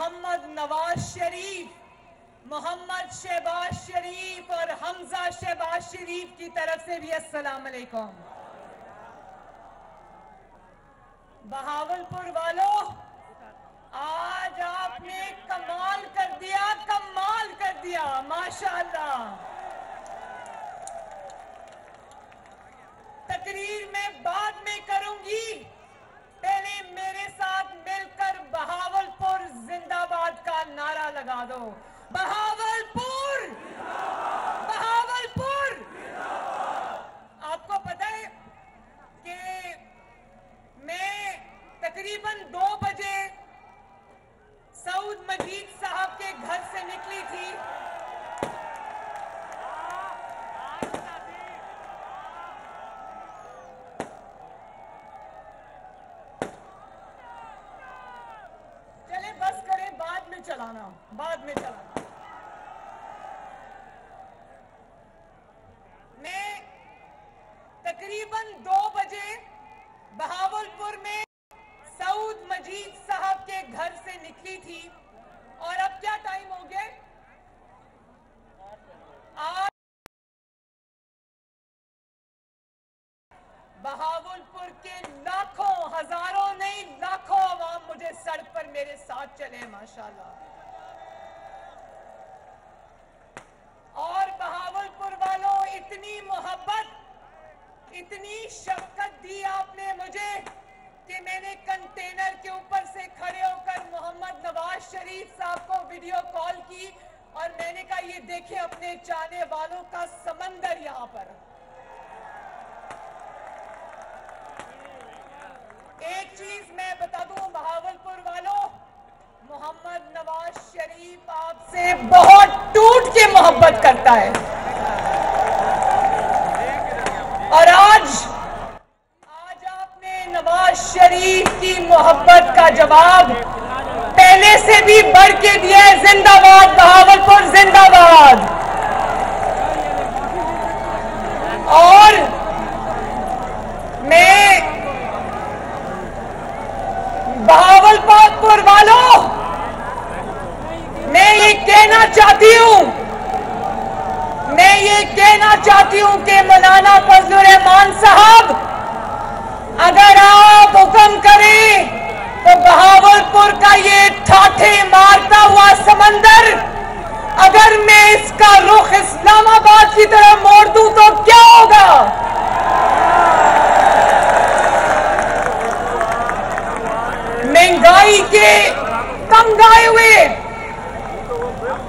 मोहम्मद नवाज शरीफ, मोहम्मद शहबाज शरीफ और हमजा शहबाज शरीफ की तरफ से भी अस्सलाम अलैकुम। बहावलपुर वालों, आज आपने कमाल कर दिया, कमाल कर दिया, माशाअल्लाह। तकरीर में बाद में करूंगी, पहले मेरे साथ मिलकर बहावलपुर जिंदाबाद का नारा लगा दो। बहावलपुर, बहावलपुर। आपको पता है कि मैं तकरीबन 2 बजे सऊद मजीद साहब के घर से निकली थी। चले बस करें, बाद में चलाना, बाद में चलाना। मैं तकरीबन 2 बजे बहावलपुर में सऊद मजीद साहब के घर से निकली थी और अब क्या टाइम हो गया? आज बहावलपुर के लाखों, हजारों नहीं लाखों अवाम मुझे सड़क पर मेरे साथ चले, माशाल्लाह। और बहावलपुर वालों, इतनी मोहब्बत, इतनी शफकत दी आपने मुझे कि मैंने कंटेनर के ऊपर से खड़े होकर मोहम्मद नवाज शरीफ साहब को वीडियो कॉल की और मैंने कहा, ये देखें अपने चाहने वालों का समंदर यहां पर। एक चीज मैं बता दूं बहावलपुर वालों, मोहम्मद नवाज शरीफ आपसे बहुत टूट के मोहब्बत करता है। और आज आपने नवाज शरीफ की मोहब्बत का जवाब पहले से भी बढ़ के दिया है। जिंदाबाद बहावलपुर, जिंदाबाद। और मैं बहावलपुर वालों, मैं ये कहना चाहती हूं, मैं ये कहना चाहती हूं कि मौलाना फजलुर रहमान साहब, अगर आप हुक्म करें तो बहावलपुर का ये ठाठे मारता हुआ समंदर, अगर मैं इसका रुख इस्लामाबाद की तरफ मोड़ दूं तो क्या होगा? महंगाई के तंग आए हुए,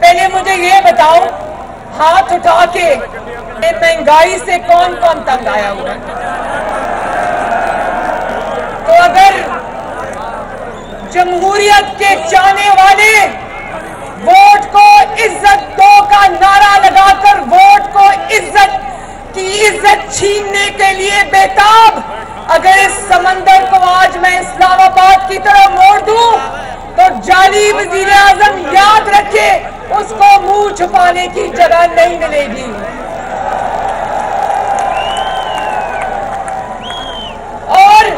पहले मुझे ये बताओ, हाथ उठा के महंगाई से कौन कौन तंग आया हुआ? तो अगर जमहूरियत के चाहने वाले वोट को इज्जत दो का नारा लगाकर वोट को इज्जत की इज्जत छीनने के लिए बेताब, अगर इस समंदर को आज मैं इस्लामाबाद की तरफ मोड़ दूं तो जाली वजीर आजम याद रखे, उसको मुंह छुपाने की जगह नहीं मिलेगी। और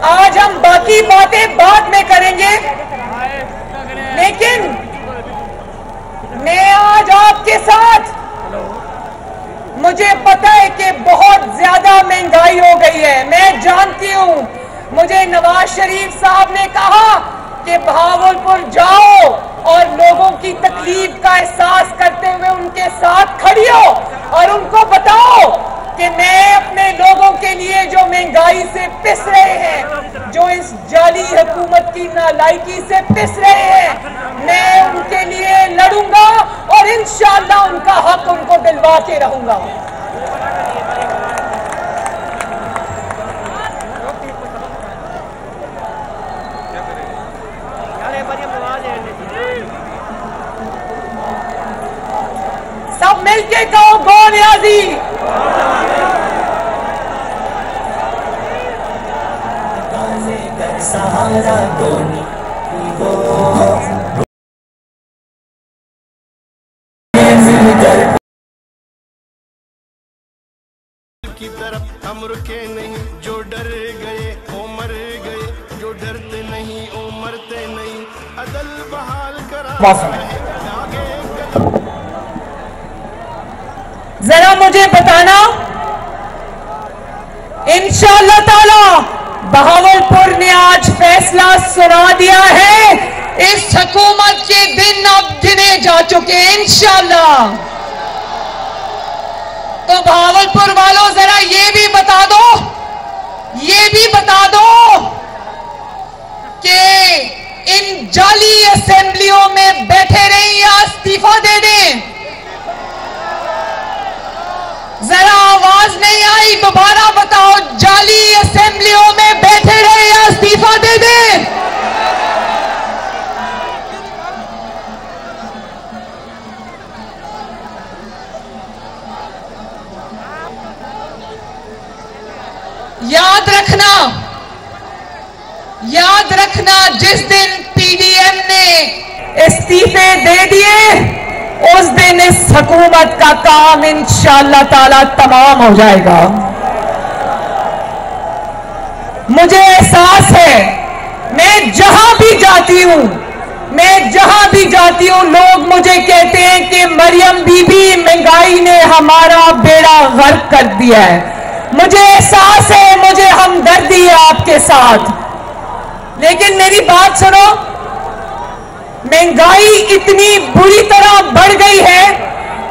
आज हम बाकी बातें बाद में करेंगे, लेकिन मैं आज आपके साथ, मुझे पता है कि बहुत ज्यादा महंगाई हो गई है, मैं जानती हूं। मुझे नवाज शरीफ साहब ने कहा कि बहावलपुर जाओ और लोगों की तकलीफ का एहसास करते हुए उनके साथ खड़ी हो और उनको बताओ कि मैं अपने लोगों के लिए जो महंगाई से पिस रहे हैं, जो इस जाली हुकूमत की नालायकी से पिस रहे हैं, मैं उनके लिए लड़ूंगा और इंशाअल्लाह उनका हक उनको दिलवा के रहूंगा। सब मिलके कहो गो नियाजी। सहारा उम्र के नहीं जो डर गए ओ मर गए, जो डरते नहीं ओ मरते नहीं, अदल बहाल करा आगे। जरा मुझे बताना, इंशाअल्लाह ताला बहावलपुर ने आज फैसला सुना दिया है। इस हुकूमत के दिन अब गिने जा चुके इंशाअल्लाह। तो बहावलपुर वालों जरा ये भी बता दो कि इन जाली असेंबलियों में बैठे रहें या इस्तीफा दे दें। जरा आवाज नहीं आई, दोबारा बताओ, जाली असेंबलियों में बैठे रहे या इस्तीफा दे दें। याद रखना जिस दिन पीडीएम ने इस्तीफे दे दिए उस दिन इस हुकूमत का काम इंशाअल्लाह ताला तमाम हो जाएगा। मुझे एहसास है, मैं जहां भी जाती हूं लोग मुझे कहते हैं कि मरियम बीबी, महंगाई ने हमारा बेड़ा गर्क कर दिया है। मुझे एहसास है, मुझे हमदर्दी है आपके साथ, लेकिन मेरी बात सुनो, महंगाई इतनी बुरी तरह बढ़ गई है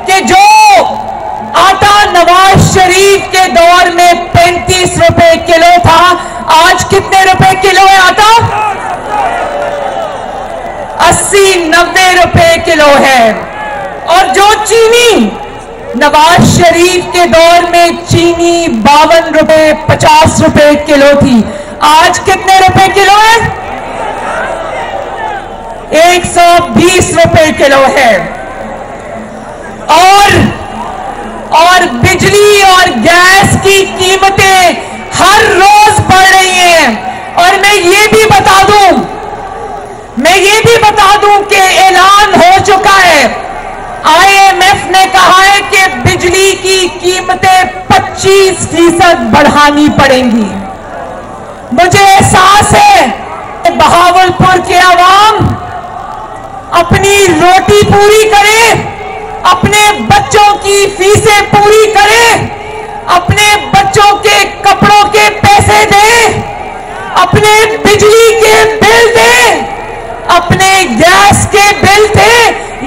कि जो आटा नवाज शरीफ के दौर में 35 रुपए किलो था, आज कितने रुपए किलो है आटा? 80-90 रुपए किलो है। और जो चीनी, नवाज शरीफ के दौर में चीनी 52 रुपए 50 रुपए किलो थी, आज कितने रुपए किलो है? 120 रुपए किलो है। और बिजली और गैस की कीमतें हर रोज बढ़ रही हैं। और मैं ये भी बता दूं कि ऐलान हो चुका है, IMF ने कहा है कि बिजली की कीमतें 25% बढ़ानी पड़ेंगी। मुझे एहसास है कि बहावलपुर के आवाम अपनी रोटी पूरी करे, अपने बच्चों की फीसें पूरी करे, अपने बच्चों के कपड़ों के पैसे दे, अपने बिजली के बिल दे, अपने गैस के बिल दे,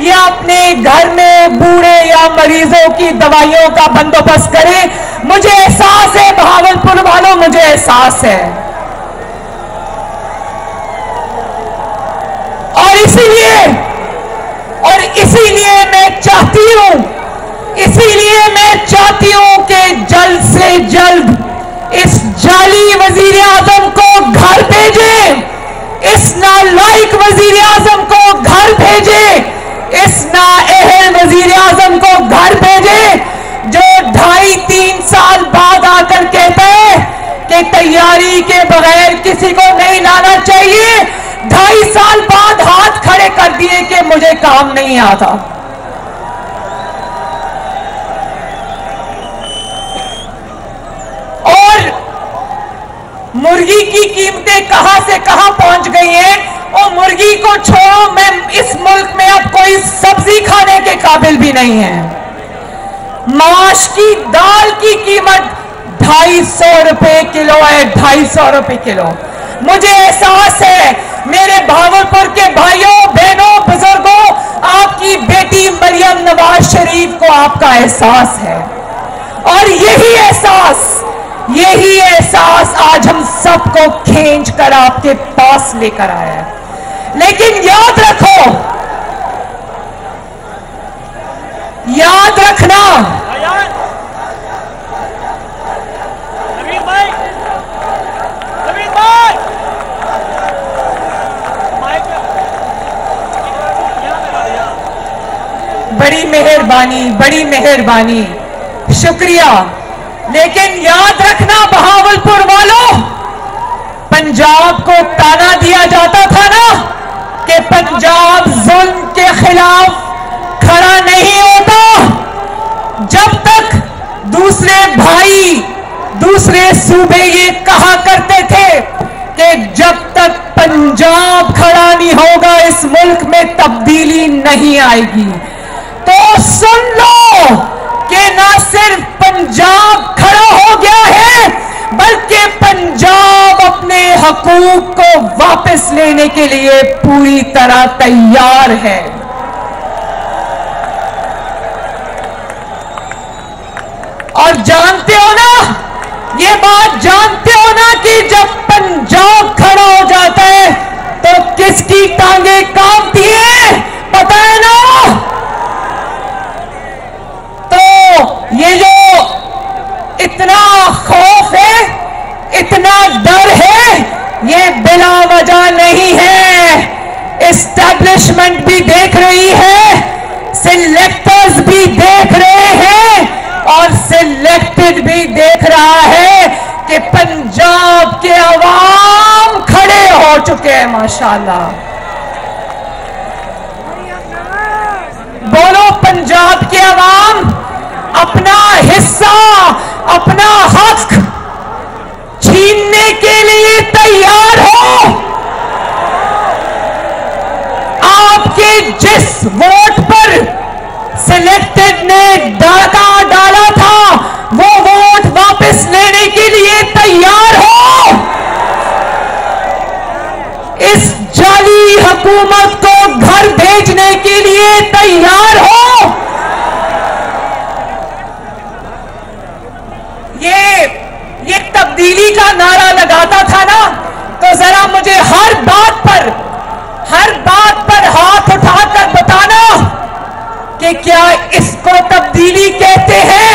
या अपने घर में बूढ़े या मरीजों की दवाइयों का बंदोबस्त करे। मुझे एहसास है बहावलपुर वालों, मुझे एहसास है। और इसीलिए मैं चाहती हूं कि जल्द से जल्द इस जाली वजीर आजम को घर भेजें, इस नालायक वजीर आजम को घर भेजें, इस नाअहल वजीर आजम को घर भेजें, जो 2.5-3 साल बाद आकर कहता है कि तैयारी के बगैर किसी को नहीं लाना चाहिए। 2.5 साल बाद हाथ खड़े कर दिए कि मुझे काम नहीं आता। और मुर्गी की कीमतें कहां से कहां पहुंच गई हैं। और मुर्गी को छोड़ो, मैं इस मुल्क में अब कोई सब्जी खाने के काबिल भी नहीं है। माश की दाल की कीमत 250 रुपए किलो है, 250 रुपए किलो। मुझे एहसास है मेरे भावलपुर के भाइयों बहनों बुजुर्गों, आपकी बेटी मरियम नवाज शरीफ को आपका एहसास है। और यही एहसास आज हम सबको खींच कर आपके पास लेकर आया है। लेकिन याद रखना, बड़ी मेहरबानी, शुक्रिया। लेकिन याद रखना बहावलपुर वालों, पंजाब को ताना दिया जाता था ना कि पंजाब जुल्म के खिलाफ खड़ा नहीं होता। जब तक दूसरे भाई दूसरे सूबे ये कहा करते थे कि जब तक पंजाब खड़ा नहीं होगा इस मुल्क में तब्दीली नहीं आएगी। तो सुन लो कि ना सिर्फ पंजाब खड़ा हो गया है, बल्कि पंजाब अपने हकूक को वापस लेने के लिए पूरी तरह तैयार है। और जानते हो ना, ये बात जानते हो ना कि जब पंजाब खड़ा हो जाता है तो किसकी टांगे कांपती है, पता है ना? तो ये जो इतना खौफ है, इतना डर है, ये बिला वजह नहीं है। एस्टैब्लिशमेंट भी देख रही है, सिलेक्टर्स भी देख रहे हैं और सिलेक्टेड भी देख रहा है कि पंजाब के अवाम खड़े हो चुके हैं। माशाल्लाह, बोलो पंजाब के अवाम अपना हिस्सा, अपना हक छीनने के लिए तैयार हो। आपके जिस वोट पर सिलेक्टेड ने डाका डाला था, वो वोट वापस लेने के लिए तैयार हो। इस जाली हुकूमत को घर भेजने के लिए तैयार हो। ये तब्दीली का नारा लगाता था ना, तो जरा मुझे हर बात पर हाथ उठाकर बताना कि क्या इसको तब्दीली कहते हैं?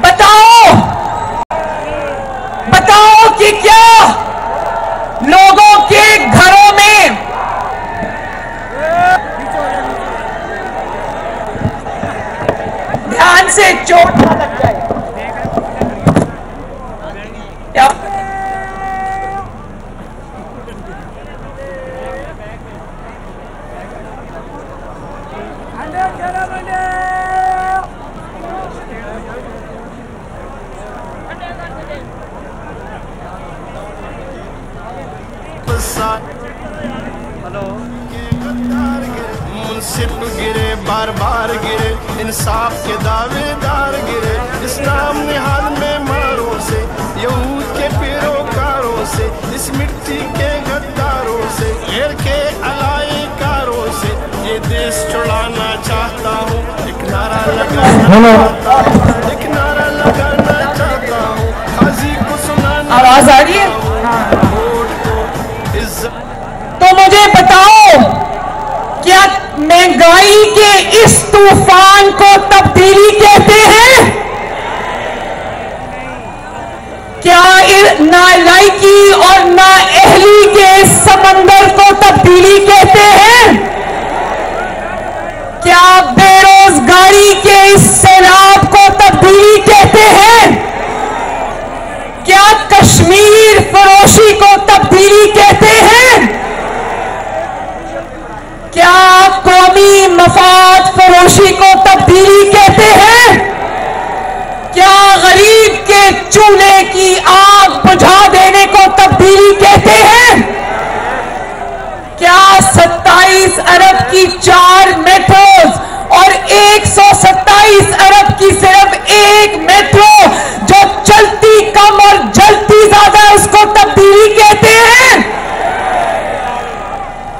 बताओ कि क्या लोगों के घरों में ध्यान से चोट ना लग जाए क्या? हेलो, मुंसिफ गिरे, बार बार गिरे, इंसाफ के दावेदार गिरे, इस्लाम निहाल में मारों से, यहूद के पैरोकारों से, इस मिट्टी के गद्दारों से, गैर के अलायकारों से ये देश छुड़ाना चाहता हूँ। एक नारा लगाना चाहता हूँ, काजी को सुनाना। आवाज आ रही है? तो मुझे बताओ, क्या महंगाई के इस तूफान को तब्दीली कहते हैं? क्या नालायकी और नाअहली के समंदर को तब्दीली कहते हैं? क्या बेरोजगारी के इस सैलाब को तब्दीली कहते हैं? क्या कश्मीर फरोशी को तब्दीली कहते हैं? क्या कौमी मफाद फरोशी को तब्दीली कहते हैं? क्या गरीब के चूल्हे की आग बुझा देने को तब्दीली कहते हैं? क्या 27 अरब की 4 मेट्रोज और 127 अरब की सिर्फ एक मेट्रो जो चलती कम और जलती ज्यादा, उसको तब्दीली कहते हैं?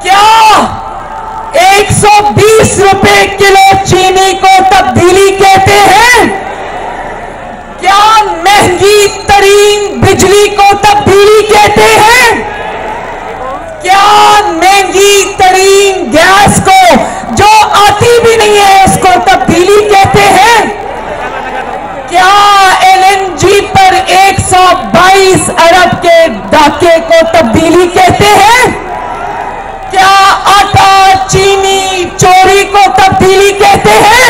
क्या 120 रुपए किलो चीनी को तब्दीली कहते हैं? क्या महंगी तरीन बिजली को तब्दीली कहते हैं? क्या महंगी तरीन गैस को जो आती भी नहीं है उसको तब्दीली कहते हैं? क्या LNG पर 122 अरब के डाके को तब्दीली कहते हैं? क्या आटा चीनी चोरी को तब्दीली कहते हैं?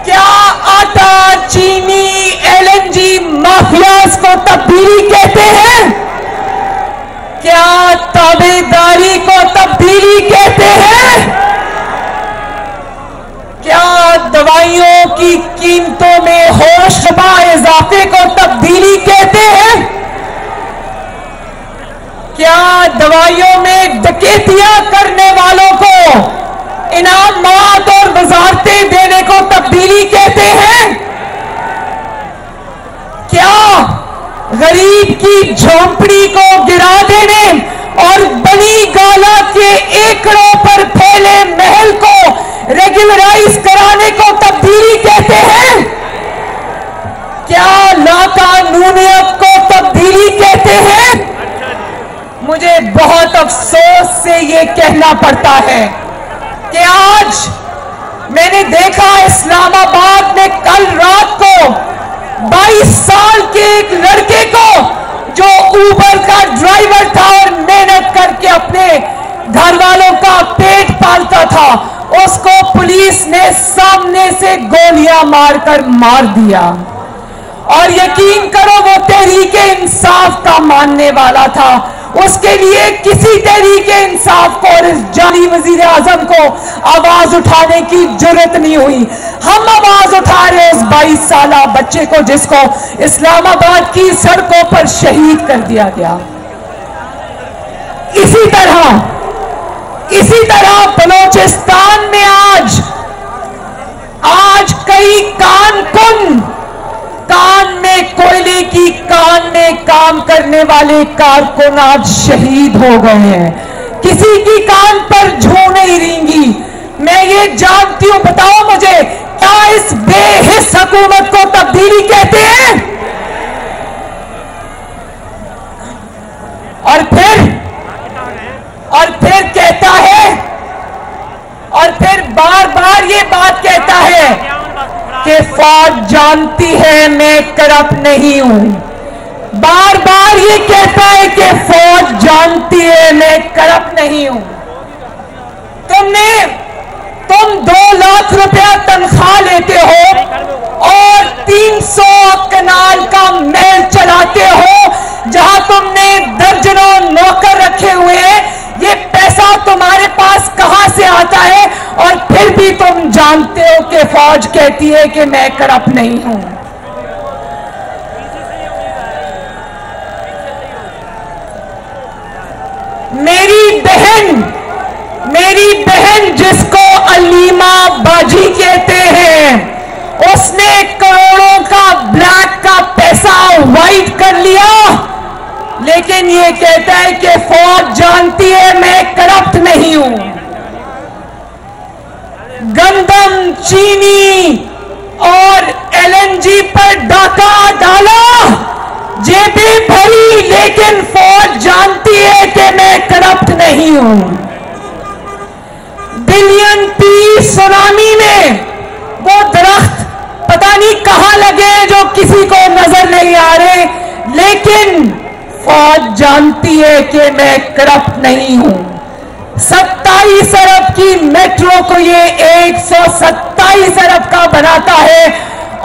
क्या आटा चीनी LNG माफियाज को तब्दीली कहते हैं? क्या ताबेदारी को तब्दीली कहते हैं? क्या दवाइयों की कीमतों में होशरुबा इजाफे को तब्दीली दवाइयों में डकैतियां करने वालों को इनामात और वजारतें देने को तब्दीली कहते हैं? क्या गरीब की झोंपड़ी को गिरा देने और बनी गाला के एकड़ों पर फैले महल को रेगुलराइज कराने को तब्दीली कहते हैं? क्या लाकानूनियत को तब्दीली कहते हैं? मुझे बहुत अफसोस से ये कहना पड़ता है कि आज मैंने देखा इस्लामाबाद में कल रात को 22 साल के एक लड़के को, जो ऊबर का ड्राइवर था और मेहनत करके अपने घर वालों का पेट पालता था, उसको पुलिस ने सामने से गोलियां मारकर मार दिया। और यकीन करो वो तहरीके इंसाफ का मानने वाला था, उसके लिए किसी तहरीके इंसाफ को और इस जाली वजीर आजम को आवाज उठाने की जरूरत नहीं हुई। हम आवाज उठा रहे उस 22 साला बच्चे को जिसको इस्लामाबाद की सड़कों पर शहीद कर दिया गया। इसी तरह बलोचिस्तान में आज कई कान में कोयले की कान में काम करने वाले कारकुन आज शहीद हो गए हैं। किसी की कान पर जूं नहीं रेंगी। मैं ये जानती हूं, बताओ मुझे, क्या इस बेहिस हुकूमत को तब्दीली कहते हैं? और फिर कहता है, और फिर बार बार ये बात कहता है कि फौज जानती है मैं करप्ट नहीं हूं। बार बार ये कहता है कि फौज जानती है मैं करप्ट नहीं हूं। तुम 2 लाख रुपया तनख्वाह लेते हो और 300 कनाल का महल चलाते हो, जहां तुमने दर्जनों नौकर रखे हुए हैं। ये पैसा तुम्हारे पास कहां से आता है? और फिर भी तुम जानते हो कि फौज कहती है कि मैं करप्ट नहीं हूं। मेरी बहन जिसको अलीमा बाजी कहते हैं, उसने करोड़ों का ब्लैक का पैसा वाइट कर लिया, लेकिन ये कहता है कि फौज जानती है मैं करप्ट नहीं हूं। गंदम, चीनी और एलएनजी पर डाका डाला, जेबें भरी, लेकिन फौज जानती है कि मैं करप्ट नहीं हूं। बिलियन पी सुनामी में वो दरख्त पता नहीं कहां लगे जो किसी को नजर नहीं आ रहे, लेकिन फौज जानती है कि मैं करप्ट नहीं हूं। 27 अरब की मेट्रो को ये 127 अरब का बनाता है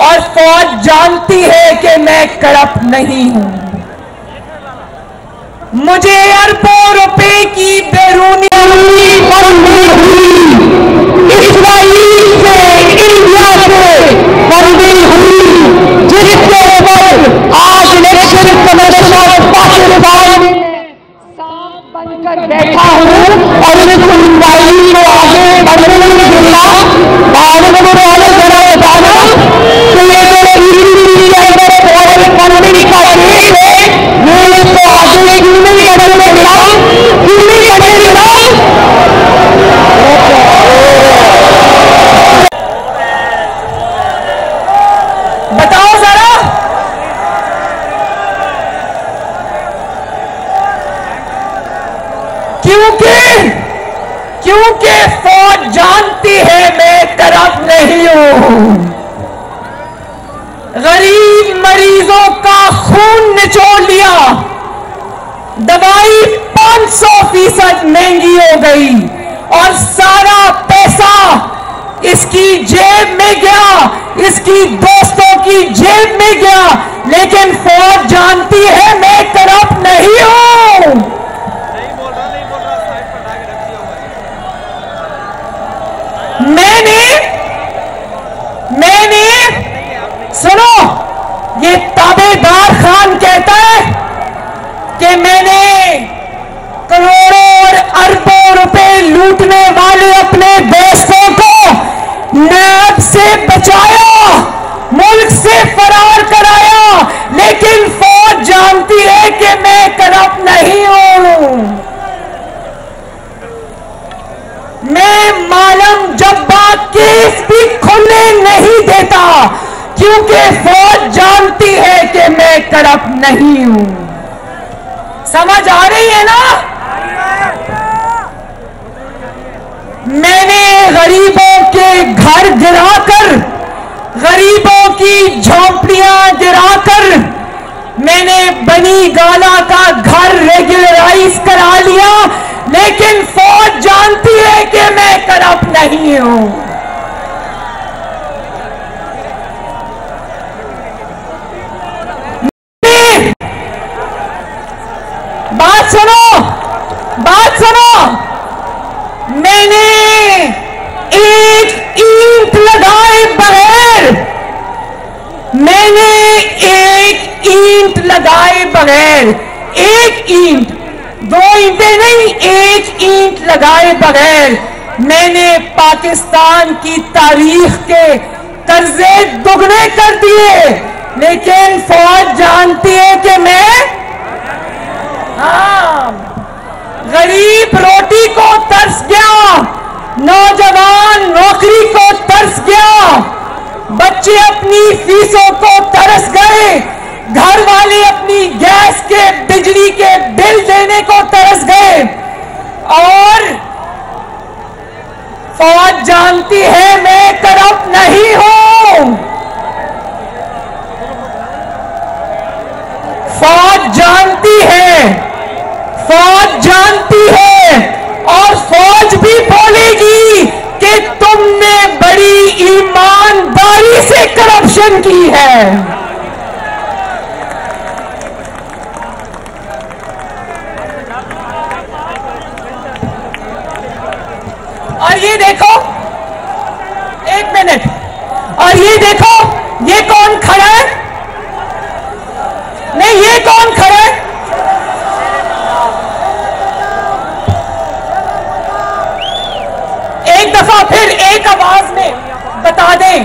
और फौज जानती है कि मैं करप्ट नहीं हूं। मुझे अरबों रुपए की बैरूनी इस्राइल से, इंडिया से फंडिंग हुई, जिसके ऊपर आज इलेक्शन कमीशन पाकिस्तान सांप बनकर बैठा हूं और इस इंक्वायरी को आगे बढ़ने नहीं देगा। और मुझे जरा बताना कि ये फंडिंग का केस है, ये इसको आगे क्यों नहीं बढ़ने देगा, क्यों नहीं बढ़ने देगा? बताओ जरा, क्योंकि फौज जानती है मैं करप्ट नहीं हूं। गरीब मरीजों का खून निचोड़ लिया, दवाई 500% महंगी हो गई और सारा पैसा इसकी जेब में गया, इसकी दोस्तों की जेब में गया, लेकिन फौज जानती है मैं करप्ट नहीं हूं। मैंने सुनो, ये ताबेदार खान कहता है कि मैंने करोड़ मैं मालम जब्बा केस भी खुलने नहीं देता, क्योंकि फौज जानती है कि मैं करप्ट नहीं हूं। समझ आ रही है ना? मैंने गरीबों के घर गिराकर, गरीबों की झोंपड़ियां गिराकर मैंने बनी गाला का घर रेगुलराइज करा लिया, लेकिन फौज जानती है कि मैं करप्ट नहीं हूं। बात सुनो, बात सुनो। मैंने एक ईंट लगाए बगैर, मैंने एक ईंट लगाए बगैर, एक ईंट, दो ईंटें नहीं, एक ईंट लगाए बगैर मैंने पाकिस्तान की तारीख के कर्जे दुगने कर दिए, लेकिन फौज जानती है कि मैं, हाँ, गरीब रोटी को तरस गया, नौजवान नौकरी को तरस गया, बच्चे अपनी फीसों को तरस गए, घर वाले अपनी गैस के बिजली के बिल देने को तरस गए, और फौज जानती है मैं करप्ट नहीं हूं। फौज जानती है, फौज जानती है, और फौज भी बोलेगी कि तुमने बड़ी ईमानदारी से करप्शन की है। और ये देखो, एक मिनट, और ये देखो, ये कौन खड़ा है? नहीं, ये कौन खड़ा है? एक दफा फिर एक आवाज में बता दें,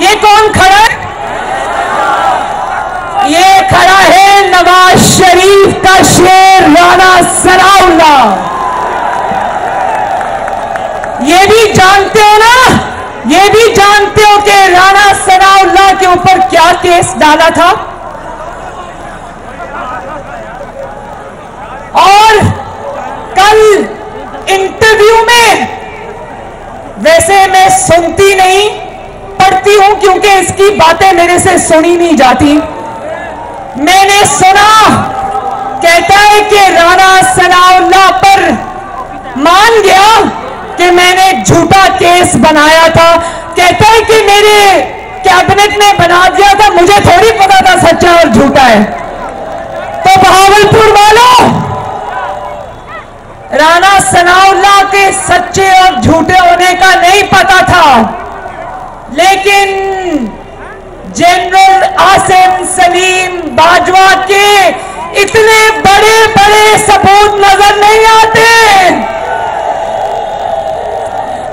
ये कौन खड़ा है? ये खड़ा है नवाज शरीफ का शेर राणा सनाउल्लाह। ये भी जानते हो ना, ये भी जानते हो कि राणा सनाउल्लाह के ऊपर क्या केस डाला था? और कल इंटरव्यू में, वैसे मैं सुनती नहीं, पढ़ती हूं, क्योंकि इसकी बातें मेरे से सुनी नहीं जाती। मैंने सुना, कहता है कि राणा सनाउल्लाह पर मान गया कि मैंने झूठा केस बनाया था। कहता है कि मेरे कैबिनेट ने बना दिया था, मुझे थोड़ी पता था सच्चा और झूठा है। तो बहावलपुर वालों, राणा सनाउल्लाह के सच्चे और झूठे होने का नहीं पता था, लेकिन जनरल आसिम सलीम बाजवा के इतने बड़े बड़े सबूत नजर नहीं आते।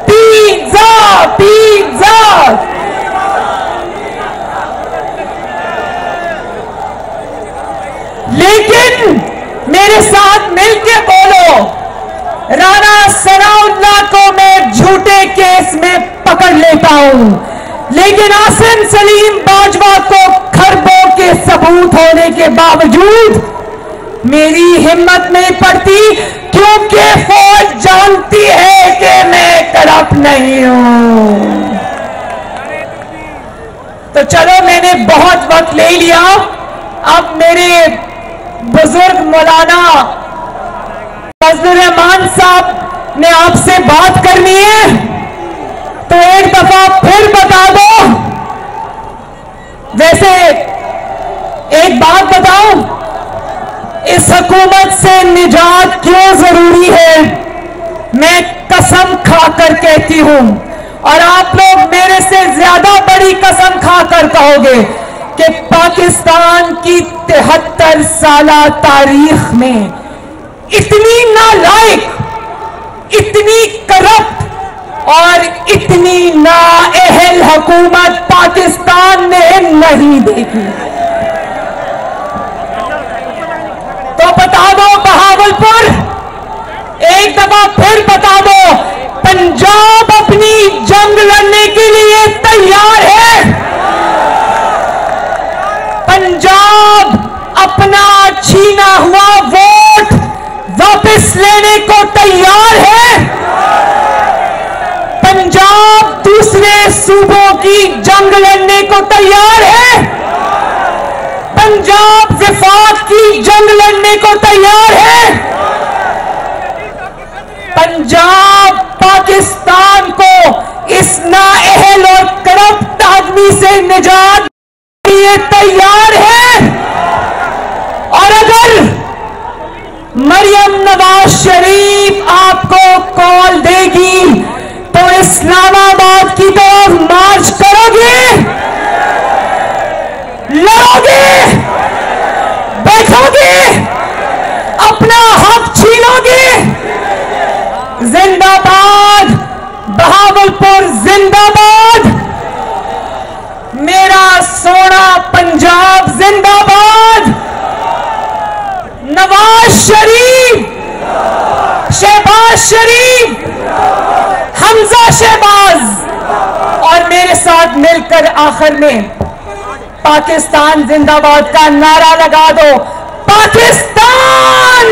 पिज्जा पिज्जा, लेकिन मेरे साथ मिलके बोलो, राणा सनाउल्लाह को मैं झूठे केस में पकड़ लेता हूं, लेकिन आसिम सलीम बाजवा को खरबों के सबूत होने के बावजूद मेरी हिम्मत नहीं पड़ती, क्योंकि फौज जानती है कि मैं करप्ट नहीं हूं। तो चलो, मैंने बहुत वक्त ले लिया, अब मेरे बुजुर्ग मौलाना फजलुर रहमान साहब ने आपसे बात करनी है, तो एक दफा फिर बता दो। वैसे एक बात बताऊं, इस हुकूमत से निजात क्यों जरूरी है, मैं कसम खाकर कहती हूं, और आप लोग मेरे से ज्यादा बड़ी कसम खाकर कहोगे कि पाकिस्तान की 73 साला तारीख में इतनी नालायक, इतनी करप्ट और इतनी नाअहल हुकूमत पाकिस्तान ने नहीं देखी। तो बता दो बहावलपुर, एक दफा फिर बता दो, पंजाब अपनी जंग लड़ने के लिए तैयार है। पंजाब अपना छीना हुआ वोट वापस लेने को तैयार है। पंजाब दूसरे सूबों की जंग लड़ने को तैयार है। पंजाब विफाक की जंग लड़ने को तैयार है। पंजाब पाकिस्तान को इस नाअहल और करप्ट आदमी से निजात के लिए तैयार है। और अगर मरियम नवाज शरीफ आपको कॉल देगी तो इस्लामाबाद की तरफ मार्च करोगे, लड़ोगे, बैठोगे, अपना हक छीनोगे? जिंदाबाद बहावलपुर, जिंदाबाद मेरा सोना पंजाब, जिंदाबाद नवाज शरीफ, शहबाज शरीफ, हमजा शहबाज और मेरे साथ मिलकर आखिर में पाकिस्तान जिंदाबाद का नारा लगा दो। पाकिस्तान